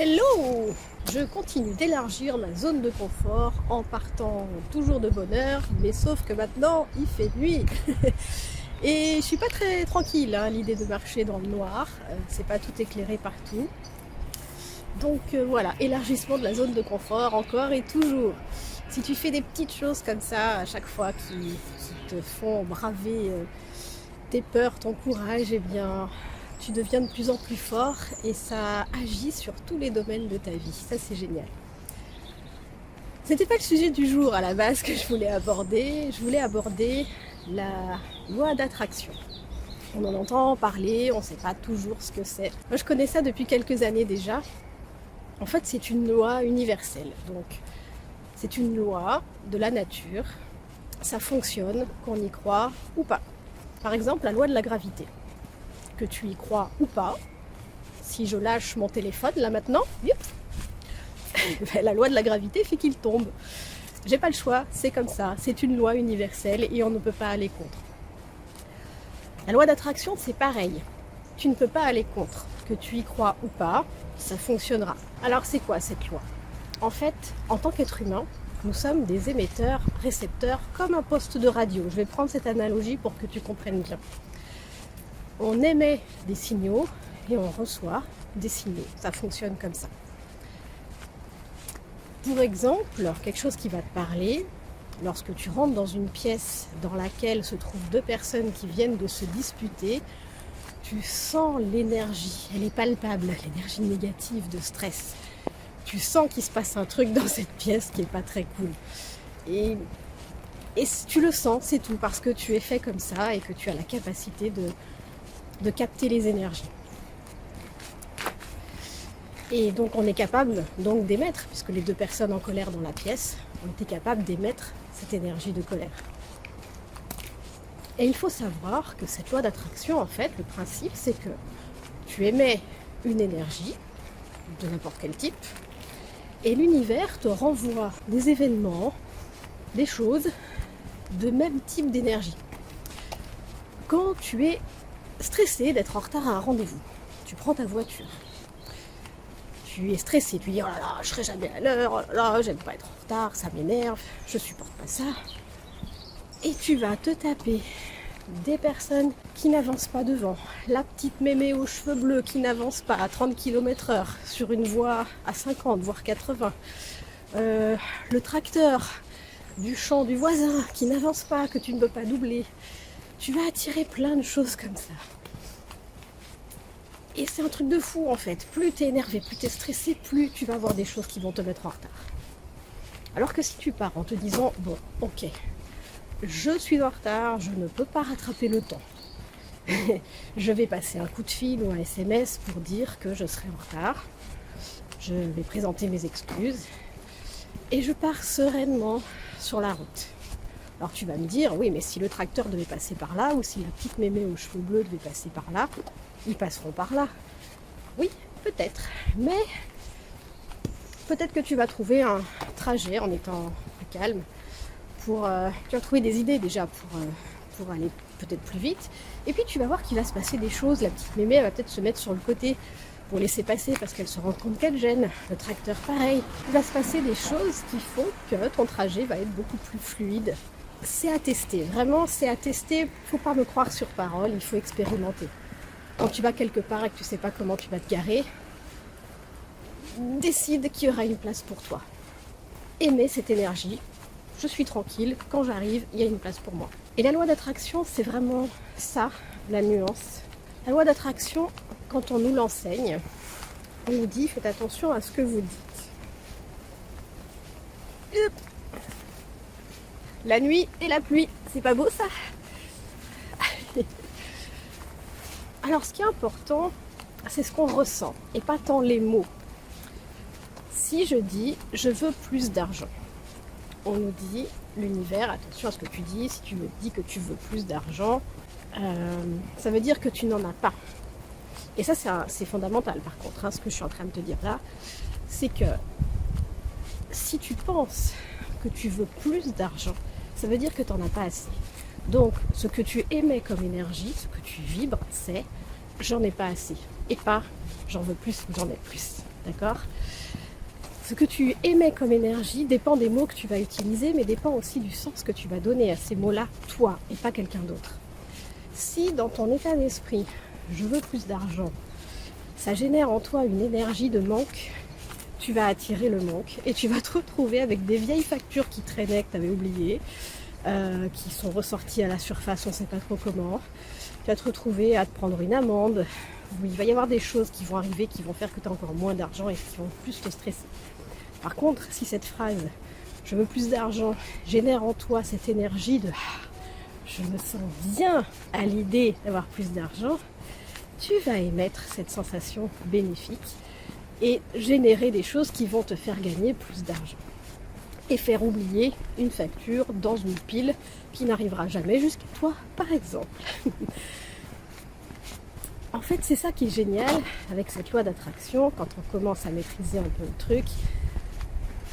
Hello! Je continue d'élargir ma zone de confort en partant toujours de bonne heure, mais sauf que maintenant il fait nuit. Et je suis pas très tranquille à l'idée de marcher dans le noir, c'est pas tout éclairé partout. Donc voilà, élargissement de la zone de confort encore et toujours. Si tu fais des petites choses comme ça à chaque fois qui te font braver tes peurs, ton courage, eh bien tu deviens de plus en plus fort et ça agit sur tous les domaines de ta vie. Ça, c'est génial. C'était pas le sujet du jour à la base que je voulais aborder. Je voulais aborder la loi d'attraction. On en entend parler, on ne sait pas toujours ce que c'est. Moi, je connais ça depuis quelques années déjà. En fait, c'est une loi universelle. Donc, c'est une loi de la nature. Ça fonctionne, qu'on y croit ou pas. Par exemple, la loi de la gravité. Que tu y crois ou pas, si je lâche mon téléphone là maintenant, la loi de la gravité fait qu'il tombe. J'ai pas le choix, c'est comme ça, c'est une loi universelle et on ne peut pas aller contre. La loi d'attraction, c'est pareil. Tu ne peux pas aller contre. Que tu y crois ou pas, ça fonctionnera. Alors c'est quoi cette loi? En fait, en tant qu'être humain, nous sommes des émetteurs, récepteurs, comme un poste de radio. Je vais prendre cette analogie pour que tu comprennes bien. On émet des signaux et on reçoit des signaux. Ça fonctionne comme ça. Pour exemple, quelque chose qui va te parler, lorsque tu rentres dans une pièce dans laquelle se trouvent deux personnes qui viennent de se disputer, tu sens l'énergie, elle est palpable, l'énergie négative de stress. Tu sens qu'il se passe un truc dans cette pièce qui n'est pas très cool. Et tu le sens, c'est tout, parce que tu es fait comme ça et que tu as la capacité de capter les énergies. Et donc on est capable donc d'émettre, puisque les deux personnes en colère dans la pièce, on était capable d'émettre cette énergie de colère. Et il faut savoir que cette loi d'attraction, en fait, le principe, c'est que tu émets une énergie de n'importe quel type, et l'univers te renvoie des événements, des choses de même type d'énergie. Quand tu es stressé d'être en retard à un rendez-vous, tu prends ta voiture, tu es stressé, tu dis oh là là, je serai jamais à l'heure, oh là là, j'aime pas être en retard, ça m'énerve, je supporte pas ça. Et tu vas te taper des personnes qui n'avancent pas devant, la petite mémé aux cheveux bleus qui n'avance pas à 30 km/h sur une voie à 50 voire 80, le tracteur du champ du voisin qui n'avance pas, que tu ne peux pas doubler. Tu vas attirer plein de choses comme ça. Et c'est un truc de fou en fait. Plus tu es énervé, plus tu es stressé, plus tu vas avoir des choses qui vont te mettre en retard. Alors que si tu pars en te disant, bon, ok, je suis en retard, je ne peux pas rattraper le temps. Je vais passer un coup de fil ou un SMS pour dire que je serai en retard. Je vais présenter mes excuses. Et je pars sereinement sur la route. Alors tu vas me dire, oui, mais si le tracteur devait passer par là, ou si la petite mémé aux cheveux bleus devait passer par là, ils passeront par là. Oui, peut-être. Mais peut-être que tu vas trouver un trajet en étant plus calme. Tu vas trouver des idées déjà pour aller peut-être plus vite. Et puis tu vas voir qu'il va se passer des choses. La petite mémé elle va peut-être se mettre sur le côté pour laisser passer parce qu'elle se rend compte qu'elle gêne. Le tracteur pareil. Il va se passer des choses qui font que ton trajet va être beaucoup plus fluide. C'est à tester, vraiment c'est à tester. Il ne faut pas me croire sur parole, il faut expérimenter. Quand tu vas quelque part et que tu ne sais pas comment tu vas te garer, décide qu'il y aura une place pour toi. Aimez cette énergie. Je suis tranquille, quand j'arrive, il y a une place pour moi. Et la loi d'attraction, c'est vraiment ça, la nuance. La loi d'attraction, quand on nous l'enseigne, on nous dit faites attention à ce que vous dites. La nuit et la pluie, c'est pas beau ça? Alors ce qui est important, c'est ce qu'on ressent et pas tant les mots. Si je dis je veux plus d'argent, on nous dit l'univers, attention à ce que tu dis, si tu me dis que tu veux plus d'argent, ça veut dire que tu n'en as pas. Et ça c'est fondamental par contre, ce que je suis en train de te dire là, c'est que si tu penses que tu veux plus d'argent, ça veut dire que tu n'en as pas assez. Donc, ce que tu émets comme énergie, ce que tu vibres, c'est j'en ai pas assez. Et pas j'en veux plus, j'en ai plus. d'accord? Ce que tu émets comme énergie dépend des mots que tu vas utiliser, mais dépend aussi du sens que tu vas donner à ces mots-là, toi, et pas quelqu'un d'autre. Si dans ton état d'esprit, je veux plus d'argent, ça génère en toi une énergie de manque, tu vas attirer le manque et tu vas te retrouver avec des vieilles factures qui traînaient, que tu avais oubliées, qui sont ressorties à la surface, on ne sait pas trop comment. Tu vas te retrouver à te prendre une amende. Il va y avoir des choses qui vont arriver, qui vont faire que tu as encore moins d'argent et qui vont plus te stresser. Par contre, si cette phrase « je veux plus d'argent » génère en toi cette énergie de « je me sens bien à l'idée d'avoir plus d'argent », tu vas émettre cette sensation bénéfique et générer des choses qui vont te faire gagner plus d'argent. Et faire oublier une facture dans une pile qui n'arrivera jamais jusqu'à toi, par exemple. En fait, c'est ça qui est génial avec cette loi d'attraction, quand on commence à maîtriser un peu le truc,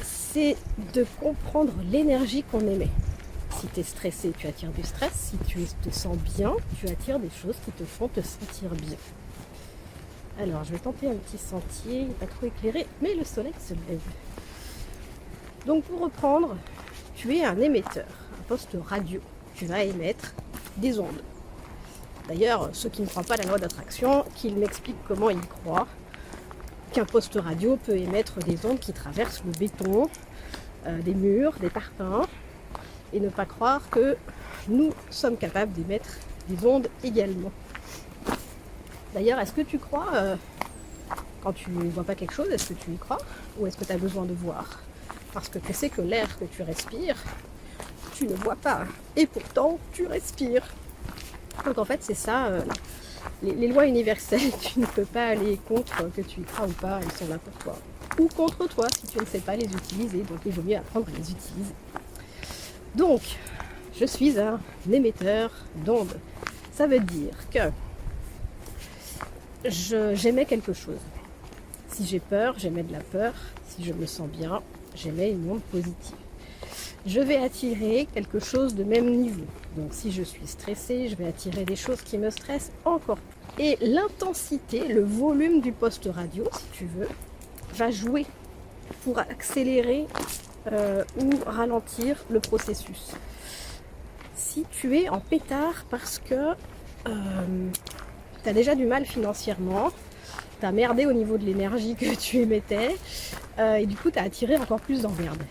c'est de comprendre l'énergie qu'on émet. Si tu es stressé, tu attires du stress. Si tu te sens bien, tu attires des choses qui te font te sentir bien. Alors, je vais tenter un petit sentier, il n'est pas trop éclairé, mais le soleil se lève. Donc, pour reprendre, tu es un émetteur, un poste radio. Tu vas émettre des ondes. D'ailleurs, ceux qui ne croient pas à la loi d'attraction, qu'ils m'expliquent comment ils croient qu'un poste radio peut émettre des ondes qui traversent le béton, des murs, des parpaings, et ne pas croire que nous sommes capables d'émettre des ondes également. D'ailleurs, est-ce que tu crois, quand tu ne vois pas quelque chose, est-ce que tu y crois ou est-ce que tu as besoin de voir? Parce que tu sais que l'air que tu respires, tu ne vois pas. Et pourtant, tu respires. Donc en fait, c'est ça, les lois universelles, tu ne peux pas aller contre que tu y crois ou pas, elles sont là pour toi. Ou contre toi, si tu ne sais pas les utiliser. Donc il vaut mieux apprendre à les utiliser. Donc, je suis un émetteur d'ondes. Ça veut dire que j'émets quelque chose. Si j'ai peur, j'émets de la peur. Si je me sens bien, j'émets une onde positive. Je vais attirer quelque chose de même niveau. Donc si je suis stressée, je vais attirer des choses qui me stressent encore plus. Et l'intensité, le volume du poste radio, si tu veux, va jouer pour accélérer ou ralentir le processus. Si tu es en pétard parce que tu as déjà du mal financièrement, tu as merdé au niveau de l'énergie que tu émettais, et du coup tu as attiré encore plus d'emmerdes.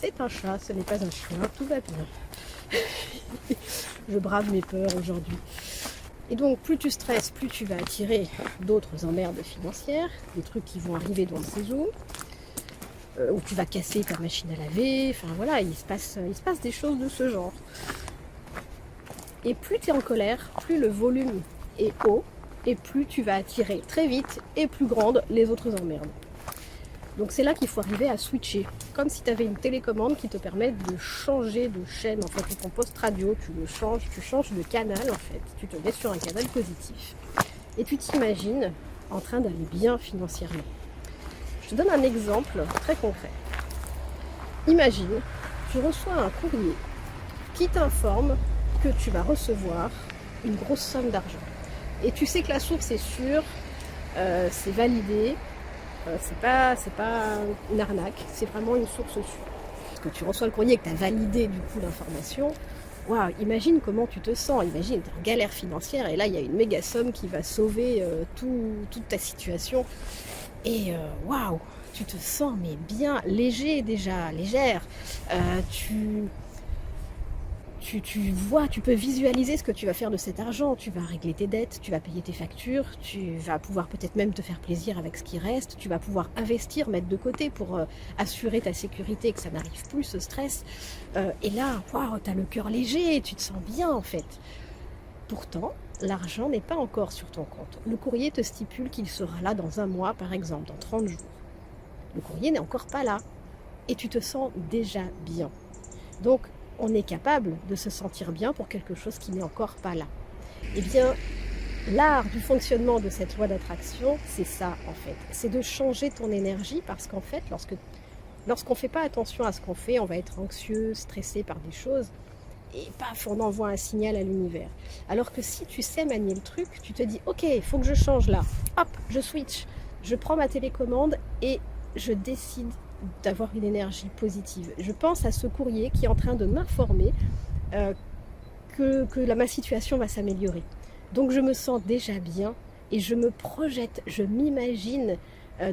C'est un chat, ce n'est pas un chien, tout va bien. Je brave mes peurs aujourd'hui. Et donc, plus tu stresses, plus tu vas attirer d'autres emmerdes financières, des trucs qui vont arriver dans le séjour, où tu vas casser ta machine à laver, enfin voilà, il se passe des choses de ce genre. Et plus tu es en colère, plus le volume est haut, et plus tu vas attirer très vite et plus grandes les autres emmerdes. Donc c'est là qu'il faut arriver à switcher, comme si tu avais une télécommande qui te permet de changer de chaîne, en fait, ton poste radio, tu changes de canal en fait, tu te mets sur un canal positif. Et tu t'imagines en train d'aller bien financièrement. Je te donne un exemple très concret. Imagine, tu reçois un courrier qui t'informe que tu vas recevoir une grosse somme d'argent. Et tu sais que la source est sûre, c'est validé, c'est pas une arnaque, c'est vraiment une source sûre. Parce que tu reçois le courrier et que tu as validé du coup l'information, waouh, imagine comment tu te sens, imagine, tu es en galère financière et là il y a une méga somme qui va sauver toute ta situation. Et waouh, tu te sens mais bien léger déjà, légère. Tu vois, tu peux visualiser ce que tu vas faire de cet argent. Tu vas régler tes dettes, tu vas payer tes factures, tu vas pouvoir peut-être même te faire plaisir avec ce qui reste, tu vas pouvoir investir, mettre de côté pour assurer ta sécurité, que ça n'arrive plus ce stress. Et là, waouh, tu as le cœur léger, tu te sens bien en fait. Pourtant, l'argent n'est pas encore sur ton compte. Le courrier te stipule qu'il sera là dans un mois, par exemple, dans 30 jours. Le courrier n'est encore pas là. Et tu te sens déjà bien. Donc, on est capable de se sentir bien pour quelque chose qui n'est encore pas là. Eh bien, l'art du fonctionnement de cette loi d'attraction, c'est ça en fait. C'est de changer ton énergie parce qu'en fait, lorsqu'on ne fait pas attention à ce qu'on fait, on va être anxieux, stressé par des choses. et paf, on envoie un signal à l'univers. Alors que si tu sais manier le truc, tu te dis ok, il faut que je change là, hop, je switch, je prends ma télécommande et je décide d'avoir une énergie positive. Je pense à ce courrier qui est en train de m'informer euh, que ma situation va s'améliorer. Donc je me sens déjà bien et je me projette, je m'imagine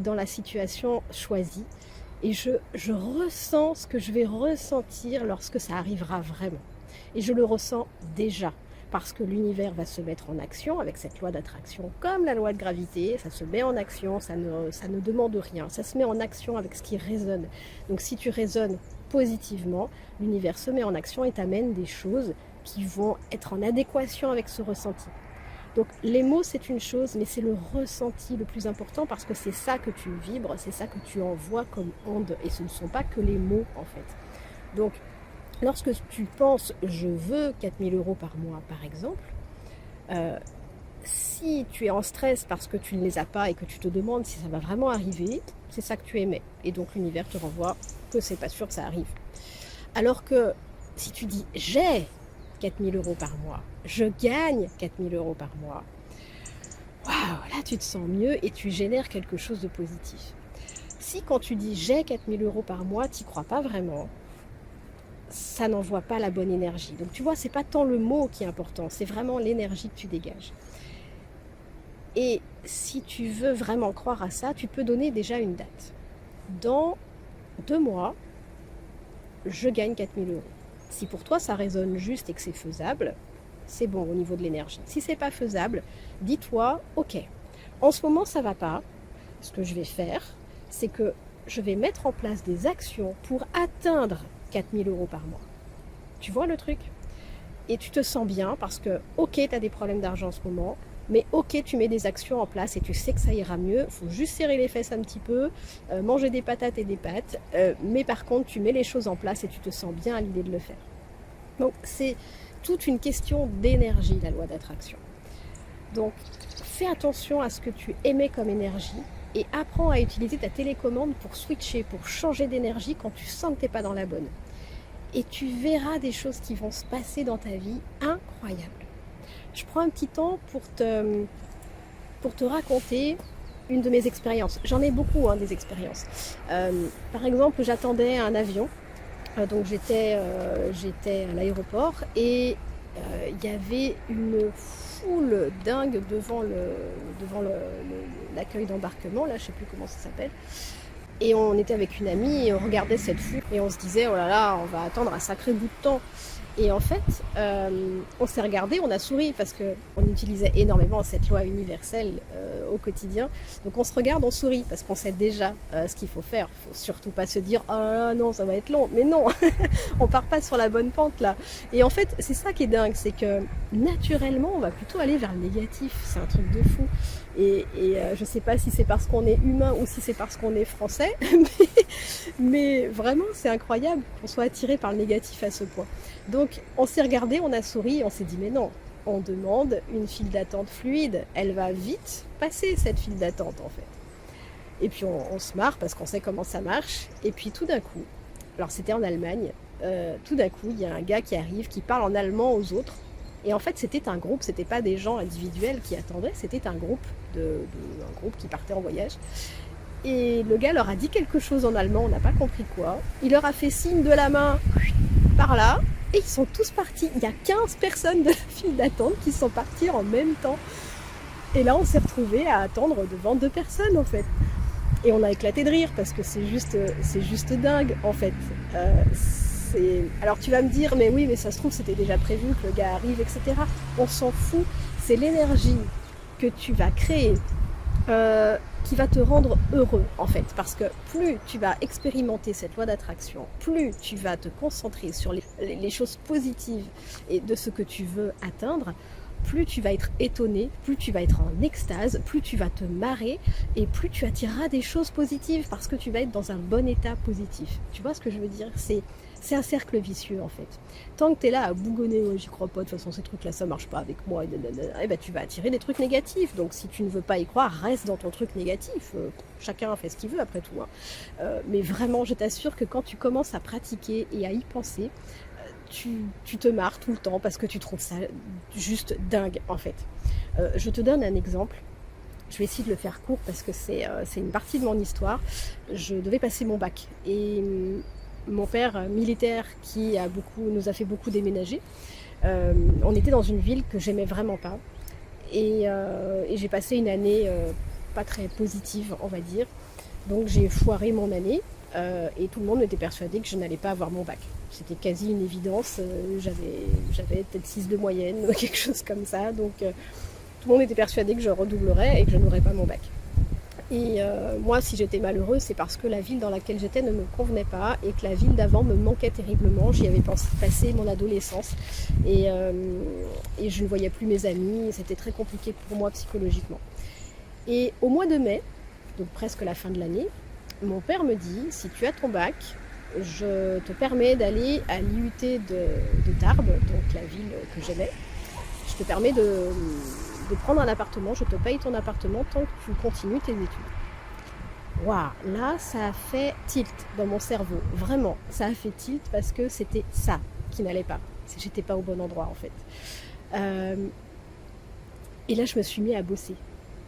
dans la situation choisie et je ressens ce que je vais ressentir lorsque ça arrivera vraiment. Et je le ressens déjà parce que l'univers va se mettre en action avec cette loi d'attraction, comme la loi de gravité, ça se met en action, ça ne demande rien, ça se met en action avec ce qui résonne. Donc si tu résonnes positivement, l'univers se met en action et t'amène des choses qui vont être en adéquation avec ce ressenti. Donc les mots c'est une chose, mais c'est le ressenti le plus important parce que c'est ça que tu vibres, c'est ça que tu envoies comme onde et ce ne sont pas que les mots en fait. Donc lorsque tu penses je veux 4000 € par mois par exemple, si tu es en stress parce que tu ne les as pas et que tu te demandes si ça va vraiment arriver, c'est ça que tu émets. Et donc l'univers te renvoie que c'est pas sûr que ça arrive. Alors que si tu dis j'ai 4000 € par mois, je gagne 4000 € par mois, waouh, là tu te sens mieux et tu génères quelque chose de positif. Si quand tu dis j'ai 4000 € par mois, tu n'y crois pas vraiment, ça n'envoie pas la bonne énergie. Donc tu vois, c'est pas tant le mot qui est important, c'est vraiment l'énergie que tu dégages. Et si tu veux vraiment croire à ça, tu peux donner déjà une date. Dans 2 mois, je gagne 4000 €. Si pour toi ça résonne juste et que c'est faisable, c'est bon au niveau de l'énergie. Si c'est pas faisable, dis-toi, ok, en ce moment ça va pas, ce que je vais faire, c'est que je vais mettre en place des actions pour atteindre 4000 € par mois. Tu vois le truc? Et tu te sens bien parce que, ok, tu as des problèmes d'argent en ce moment, mais ok, tu mets des actions en place et tu sais que ça ira mieux. Il faut juste serrer les fesses un petit peu, manger des patates et des pâtes, mais par contre, tu mets les choses en place et tu te sens bien à l'idée de le faire. Donc, c'est toute une question d'énergie, la loi d'attraction. Donc, fais attention à ce que tu émets comme énergie et apprends à utiliser ta télécommande pour switcher, pour changer d'énergie quand tu sens que tu n'es pas dans la bonne. Et tu verras des choses qui vont se passer dans ta vie incroyables. Je prends un petit temps pour te raconter une de mes expériences. J'en ai beaucoup des expériences. Par exemple, j'attendais un avion. Donc j'étais à l'aéroport et il y avait une foule dingue devant l'accueil d'embarquement, là je sais plus comment ça s'appelle. Et on était avec une amie et on regardait cette foule et on se disait oh là là, on va attendre un sacré bout de temps. Et en fait, on s'est regardé, on a souri parce qu'on utilisait énormément cette loi universelle au quotidien. Donc on se regarde, on sourit parce qu'on sait déjà ce qu'il faut faire. Il ne faut surtout pas se dire « Ah non, ça va être long ». Mais non, on part pas sur la bonne pente là. Et en fait, c'est ça qui est dingue, c'est que naturellement, on va plutôt aller vers le négatif. C'est un truc de fou. Et je ne sais pas si c'est parce qu'on est humain ou si c'est parce qu'on est français, mais vraiment c'est incroyable qu'on soit attiré par le négatif à ce point. Donc on s'est regardé, on a souri, on s'est dit mais non, on demande une file d'attente fluide, elle va vite passer cette file d'attente en fait. Et puis on se marre parce qu'on sait comment ça marche, et puis tout d'un coup, alors c'était en Allemagne, tout d'un coup il y a un gars qui arrive, qui parle en allemand aux autres. Et en fait, c'était un groupe, c'était pas des gens individuels qui attendaient, c'était un groupe qui partait en voyage. Et le gars leur a dit quelque chose en allemand, on n'a pas compris quoi. Il leur a fait signe de la main par là, et ils sont tous partis. Il y a 15 personnes de la file d'attente qui sont parties en même temps. Et là, on s'est retrouvés à attendre devant 2 personnes, en fait. Et on a éclaté de rire, parce que c'est juste dingue, en fait. Alors tu vas me dire, mais oui, mais ça se trouve, c'était déjà prévu que le gars arrive, etc. On s'en fout. C'est l'énergie que tu vas créer qui va te rendre heureux, en fait. Parce que plus tu vas expérimenter cette loi d'attraction, plus tu vas te concentrer sur les choses positives et de ce que tu veux atteindre, plus tu vas être étonné, plus tu vas être en extase, plus tu vas te marrer et plus tu attireras des choses positives parce que tu vas être dans un bon état positif. Tu vois ce que je veux dire ? C'est un cercle vicieux en fait. Tant que tu es là à bougonner, ouais, j'y crois pas, de toute façon ces trucs-là ça marche pas avec moi, et ben, tu vas attirer des trucs négatifs. Donc si tu ne veux pas y croire, reste dans ton truc négatif. Chacun fait ce qu'il veut après tout. Mais vraiment, je t'assure que quand tu commences à pratiquer et à y penser, tu te marres tout le temps parce que tu trouves ça juste dingue en fait. Je te donne un exemple. Je vais essayer de le faire court parce que c'est une partie de mon histoire. Je devais passer mon bac et mon père militaire qui nous a fait beaucoup déménager. On était dans une ville que j'aimais vraiment pas et j'ai passé une année pas très positive, on va dire. Donc j'ai foiré mon année et tout le monde était persuadé que je n'allais pas avoir mon bac. C'était quasi une évidence. J'avais peut-être 6 de moyenne ou quelque chose comme ça. Donc tout le monde était persuadé que je redoublerais et que je n'aurais pas mon bac. Et moi, si j'étais malheureuse, c'est parce que la ville dans laquelle j'étais ne me convenait pas et que la ville d'avant me manquait terriblement. J'y avais passé mon adolescence et je ne voyais plus mes amis. C'était très compliqué pour moi psychologiquement. Et au mois de mai, donc presque la fin de l'année, mon père me dit, si tu as ton bac, je te permets d'aller à l'IUT de Tarbes, donc la ville que j'aimais. Je te permets de prendre un appartement, je te paye ton appartement tant que tu continues tes études. Waouh, là ça a fait tilt dans mon cerveau, vraiment, ça a fait tilt parce que c'était ça qui n'allait pas. J'étais pas au bon endroit en fait. Et là je me suis mis à bosser.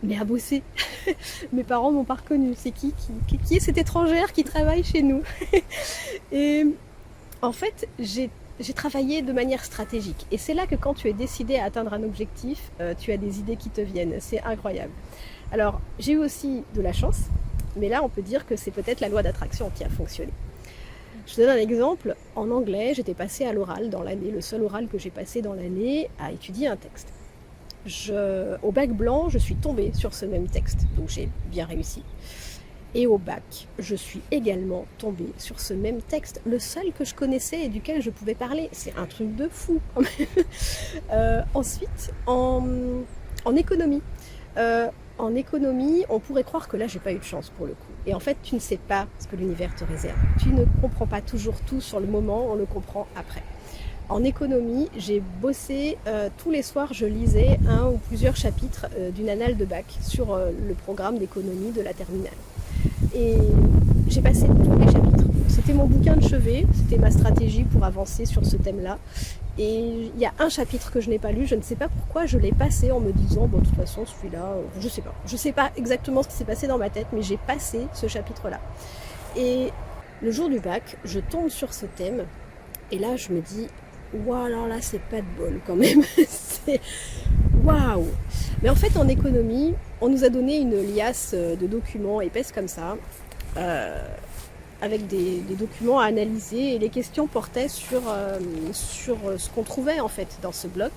Mais à bosser. Mes parents m'ont pas reconnu. C'est qui est cette étrangère qui travaille chez nous? Et en fait, j'ai travaillé de manière stratégique. Et c'est là que quand tu es décidé à atteindre un objectif, tu as des idées qui te viennent. C'est incroyable. Alors, j'ai eu aussi de la chance, mais là, on peut dire que c'est peut-être la loi d'attraction qui a fonctionné. Je te donne un exemple. En anglais, j'étais passée à l'oral dans l'année, le seul oral que j'ai passé dans l'année, à étudier un texte. Au bac blanc, je suis tombée sur ce même texte, donc j'ai bien réussi. Et au bac, je suis également tombée sur ce même texte, le seul que je connaissais et duquel je pouvais parler. C'est un truc de fou quand même. Ensuite, en économie. En économie, on pourrait croire que là, j'ai pas eu de chance pour le coup. Et en fait, tu ne sais pas ce que l'univers te réserve. Tu ne comprends pas toujours tout sur le moment, on le comprend après. En économie, j'ai bossé tous les soirs, je lisais un ou plusieurs chapitres d'une annale de bac sur le programme d'économie de la terminale. Et j'ai passé tous les chapitres. C'était mon bouquin de chevet, c'était ma stratégie pour avancer sur ce thème-là. Et il y a un chapitre que je n'ai pas lu, je ne sais pas pourquoi je l'ai passé en me disant, bon de toute façon celui-là, je sais pas. Je sais pas exactement ce qui s'est passé dans ma tête, mais j'ai passé ce chapitre-là. Et le jour du bac, je tombe sur ce thème, et là je me dis, waouh, alors là c'est pas de bol quand même, c'est waouh. Mais en fait en économie, on nous a donné une liasse de documents épaisse comme ça, avec des documents à analyser, et les questions portaient sur ce qu'on trouvait en fait dans ce bloc.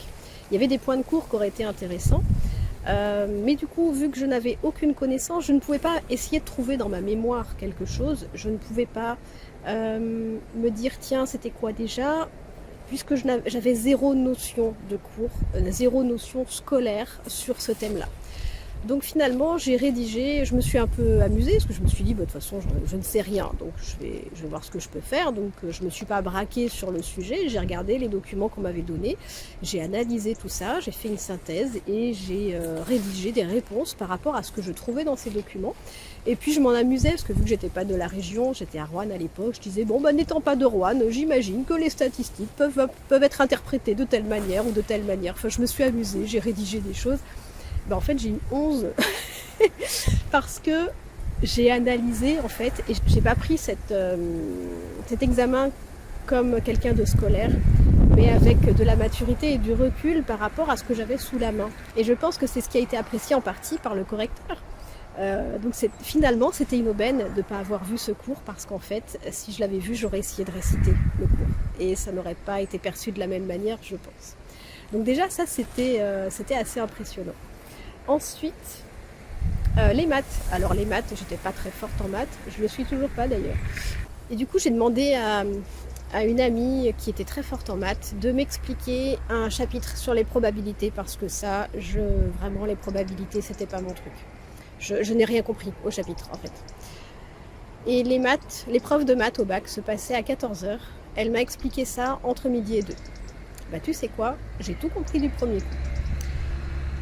Il y avait des points de cours qui auraient été intéressants, mais du coup vu que je n'avais aucune connaissance, je ne pouvais pas essayer de trouver dans ma mémoire quelque chose, je ne pouvais pas me dire tiens c'était quoi déjà, puisque j'avais zéro notion de cours, zéro notion scolaire sur ce thème-là. Donc finalement, j'ai rédigé, je me suis un peu amusée, parce que je me suis dit, bah, de toute façon, je ne sais rien, donc je vais voir ce que je peux faire. Donc je ne me suis pas braquée sur le sujet, j'ai regardé les documents qu'on m'avait donnés, j'ai analysé tout ça, j'ai fait une synthèse et j'ai rédigé des réponses par rapport à ce que je trouvais dans ces documents. Et puis je m'en amusais, parce que vu que j'étais pas de la région, j'étais à Roanne à l'époque, je disais, bon, bah, n'étant pas de Roanne, j'imagine que les statistiques peuvent être interprétées de telle manière ou de telle manière. Enfin, je me suis amusée, j'ai rédigé des choses. Ben, en fait, j'ai eu 11 parce que j'ai analysé, en fait, et j'ai pas pris cet examen comme quelqu'un de scolaire, mais avec de la maturité et du recul par rapport à ce que j'avais sous la main. Et je pense que c'est ce qui a été apprécié en partie par le correcteur. Donc finalement, c'était une aubaine de ne pas avoir vu ce cours, parce qu'en fait, si je l'avais vu, j'aurais essayé de réciter le cours. Et ça n'aurait pas été perçu de la même manière, je pense. Donc déjà, ça, c'était assez impressionnant. Ensuite, les maths. Alors les maths, j'étais pas très forte en maths, je le suis toujours pas d'ailleurs. Et du coup, j'ai demandé à une amie qui était très forte en maths de m'expliquer un chapitre sur les probabilités, parce que ça, vraiment les probabilités, c'était pas mon truc. Je n'ai rien compris au chapitre en fait. Et les maths, l'épreuve de maths au bac se passait à 14h. Elle m'a expliqué ça entre midi et 2. Bah tu sais quoi, j'ai tout compris du premier coup.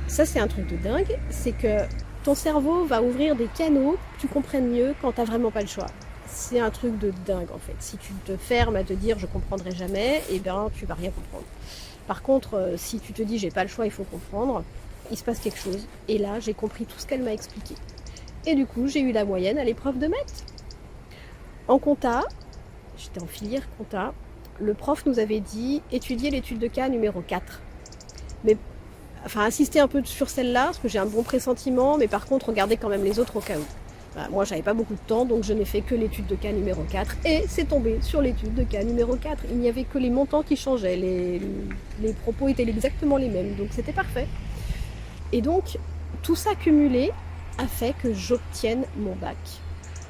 Ça c'est un truc de dingue, c'est que ton cerveau va ouvrir des canaux pour que tu comprennes mieux quand t'as vraiment pas le choix. c'est un truc de dingue en fait. Si tu te fermes à te dire je comprendrai jamais, eh bien tu vas rien comprendre. Par contre, si tu te dis j'ai pas le choix, il faut comprendre, il se passe quelque chose. Et là, j'ai compris tout ce qu'elle m'a expliqué. Et du coup, j'ai eu la moyenne à l'épreuve de maths. En compta, j'étais en filière compta, le prof nous avait dit étudier l'étude de cas numéro 4. Mais, enfin, insister un peu sur celle-là, parce que j'ai un bon pressentiment, mais par contre, regardez quand même les autres au cas où. Voilà, moi, j'avais pas beaucoup de temps, donc je n'ai fait que l'étude de cas numéro 4, et c'est tombé sur l'étude de cas numéro 4. Il n'y avait que les montants qui changeaient, les propos étaient exactement les mêmes, donc c'était parfait. Et donc, tout ça cumulé a fait que j'obtienne mon bac.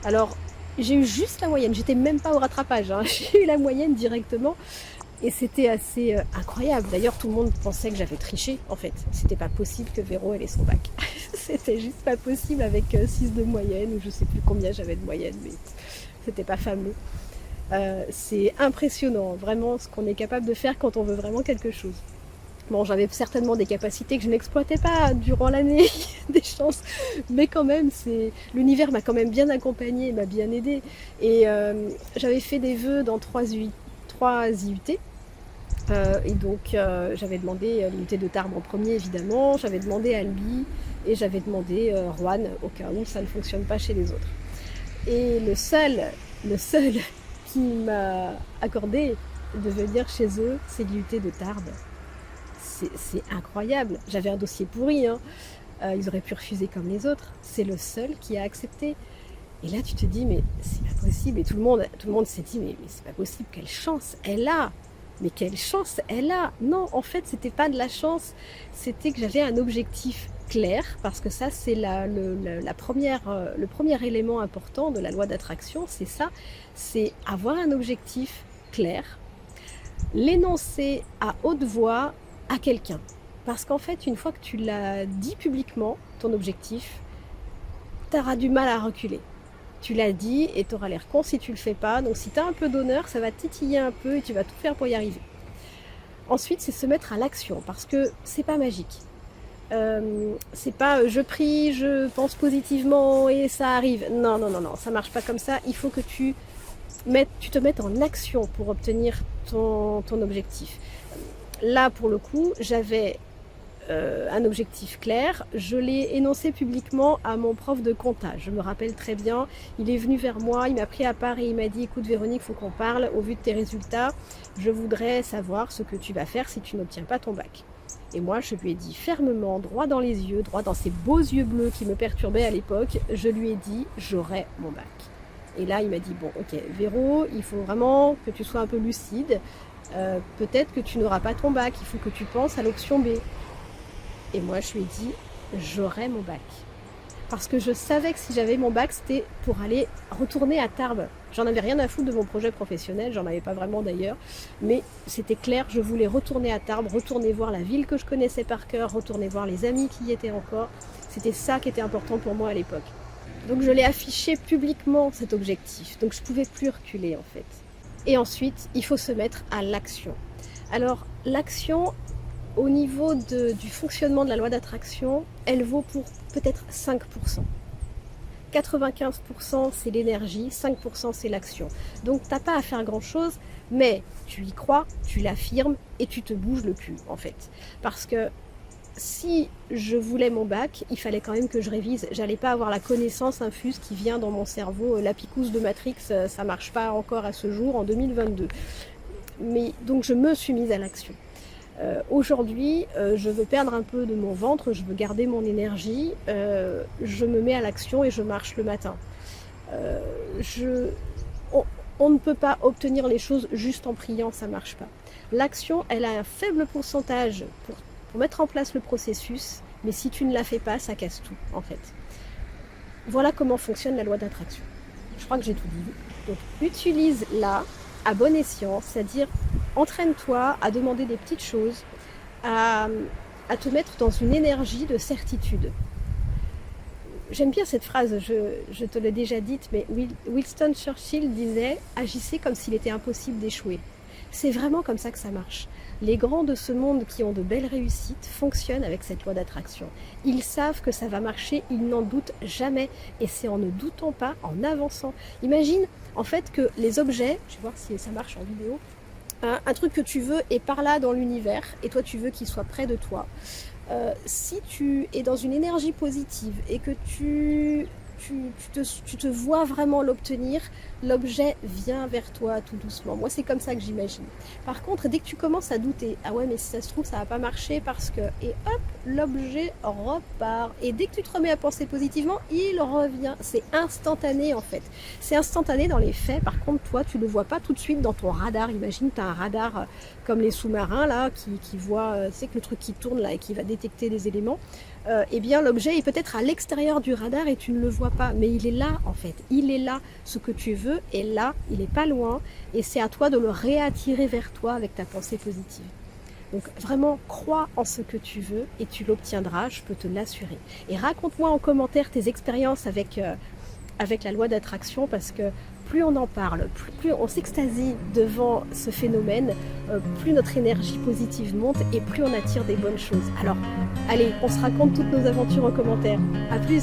Alors, j'ai eu juste la moyenne, j'étais même pas au rattrapage, hein. J'ai eu la moyenne directement et c'était assez incroyable. D'ailleurs, tout le monde pensait que j'avais triché en fait. C'était pas possible que Véro ait son bac. C'était juste pas possible avec 6 de moyenne ou je sais plus combien j'avais de moyenne, mais c'était pas fameux. C'est impressionnant, vraiment, ce qu'on est capable de faire quand on veut vraiment quelque chose. Bon, j'avais certainement des capacités que je n'exploitais pas durant l'année, des chances, mais quand même, l'univers m'a quand même bien accompagnée, m'a bien aidée. Et j'avais fait des vœux dans 3 IUT, et donc j'avais demandé l'IUT de Tarbes en premier, évidemment, j'avais demandé Albi, et j'avais demandé Roanne, au cas où ça ne fonctionne pas chez les autres. Et le seul qui m'a accordé de venir chez eux, c'est l'IUT de Tarbes. C'est incroyable. J'avais un dossier pourri, hein. Ils auraient pu refuser comme les autres. C'est le seul qui a accepté. Et là, tu te dis, mais c'est pas possible. Et tout le monde s'est dit, mais c'est pas possible. Quelle chance elle a. Mais quelle chance elle a. Non, en fait, c'était pas de la chance. C'était que j'avais un objectif clair. Parce que ça, c'est le premier élément important de la loi d'attraction. C'est ça. C'est avoir un objectif clair. L'énoncer à haute voix à quelqu'un. Parce qu'en fait, une fois que tu l'as dit publiquement, ton objectif, tu auras du mal à reculer. Tu l'as dit et tu auras l'air con si tu le fais pas. Donc si tu as un peu d'honneur, ça va titiller un peu et tu vas tout faire pour y arriver. Ensuite, c'est se mettre à l'action parce que c'est pas magique. C'est pas je prie, je pense positivement et ça arrive. Non, ça marche pas comme ça. Il faut que tu te mettes en action pour obtenir ton objectif. Là, pour le coup, j'avais un objectif clair. Je l'ai énoncé publiquement à mon prof de compta. Je me rappelle très bien. Il est venu vers moi, il m'a pris à part et il m'a dit « Écoute Véronique, il faut qu'on parle. Au vu de tes résultats, je voudrais savoir ce que tu vas faire si tu n'obtiens pas ton bac. » Et moi, je lui ai dit fermement, droit dans les yeux, droit dans ces beaux yeux bleus qui me perturbaient à l'époque, je lui ai dit « J'aurai mon bac. » Et là, il m'a dit « Bon, ok, Véro, il faut vraiment que tu sois un peu lucide. Peut-être que tu n'auras pas ton bac, il faut que tu penses à l'option B. » Et moi, je lui ai dit, j'aurai mon bac. Parce que je savais que si j'avais mon bac, c'était pour aller retourner à Tarbes. J'en avais rien à foutre de mon projet professionnel, j'en avais pas vraiment d'ailleurs. Mais c'était clair, je voulais retourner à Tarbes, retourner voir la ville que je connaissais par cœur, retourner voir les amis qui y étaient encore. C'était ça qui était important pour moi à l'époque. Donc je l'ai affiché publiquement, cet objectif. Donc je ne pouvais plus reculer en fait. Et ensuite, il faut se mettre à l'action. Alors, l'action, au niveau du fonctionnement de la loi d'attraction, elle vaut pour peut-être 5%. 95% c'est l'énergie, 5% c'est l'action. Donc, tu n'as pas à faire grand-chose, mais tu y crois, tu l'affirmes et tu te bouges le cul, en fait. Parce que si je voulais mon bac, il fallait quand même que je révise. J'allais pas avoir la connaissance infuse qui vient dans mon cerveau. La picouse de Matrix, ça marche pas encore à ce jour, en 2022. Mais donc je me suis mise à l'action. Aujourd'hui, je veux perdre un peu de mon ventre, je veux garder mon énergie, je me mets à l'action et je marche le matin. On ne peut pas obtenir les choses juste en priant, ça marche pas. L'action, elle a un faible pourcentage pour mettre en place le processus, mais si tu ne la fais pas, ça casse tout, en fait. Voilà comment fonctionne la loi d'attraction. Je crois que j'ai tout dit. Donc, utilise-la à bon escient, c'est-à-dire entraîne-toi à demander des petites choses, à te mettre dans une énergie de certitude. J'aime bien cette phrase, je te l'ai déjà dite, mais Winston Churchill disait « Agissez comme s'il était impossible d'échouer ». C'est vraiment comme ça que ça marche. Les grands de ce monde qui ont de belles réussites fonctionnent avec cette loi d'attraction. Ils savent que ça va marcher, ils n'en doutent jamais. Et c'est en ne doutant pas, en avançant. Imagine en fait que les objets, je vais voir si ça marche en vidéo, un truc que tu veux est par là dans l'univers et toi tu veux qu'il soit près de toi. Si tu es dans une énergie positive et que tu te vois vraiment l'obtenir, l'objet vient vers toi tout doucement. Moi, c'est comme ça que j'imagine. Par contre, dès que tu commences à douter, ah ouais, mais si ça se trouve, ça va pas marcher parce que... Et hop, l'objet repart. Et dès que tu te remets à penser positivement, il revient. C'est instantané, en fait. C'est instantané dans les faits. Par contre, toi, tu ne le vois pas tout de suite dans ton radar. Imagine, tu as un radar comme les sous-marins, là, qui voit, c'est que le truc qui tourne, là, et qui va détecter des éléments. Eh bien l'objet est peut-être à l'extérieur du radar et tu ne le vois pas, mais il est là en fait, il est là, ce que tu veux est là, il n'est pas loin et c'est à toi de le réattirer vers toi avec ta pensée positive. Donc vraiment crois en ce que tu veux et tu l'obtiendras, je peux te l'assurer. Et raconte-moi en commentaire tes expériences avec la loi d'attraction parce que plus on en parle, plus on s'extasie devant ce phénomène, plus notre énergie positive monte et plus on attire des bonnes choses. Alors, allez, on se raconte toutes nos aventures en commentaire. À plus!